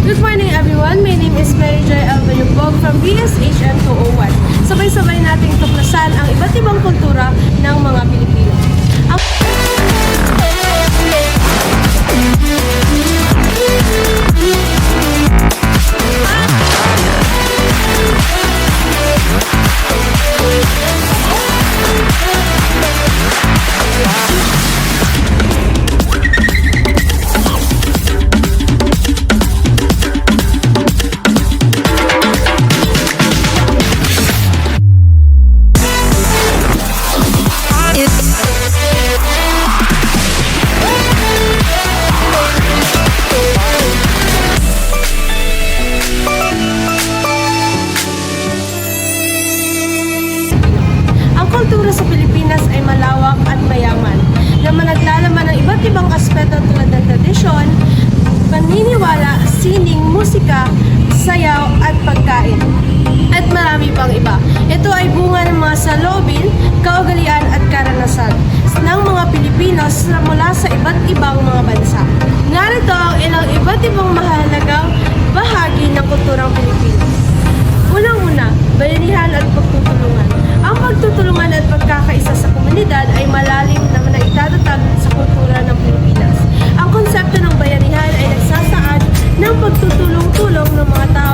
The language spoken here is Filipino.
Good morning everyone, my name is Mary Joy Albayubog from BSHM 201. Sabay-sabay nating tuklasan ang iba't ibang kultura ng mga Pilipino. Kultura sa Pilipinas ay malawak at mayaman na naglalaman ng iba't ibang aspeto tulad ng tradisyon, paniniwala, sining, musika, sayaw at pagkain. At marami pang iba. Ito ay bunga ng mga saloobin, kaugalian at karanasan ng mga Pilipinos na mula sa iba't ibang mga bansa. Narito ang ilang iba't ibang mahalagang bahagi ng kulturang Pilipino. Unang-una, bayanihan at pagtutulungan. Ang pagtutulungan at pagkakaisa sa komunidad ay malalim na naitatag sa kultura ng Pilipinas. Ang konsepto ng bayanihan ay nagsasaad ng pagtutulong-tulong ng mga tao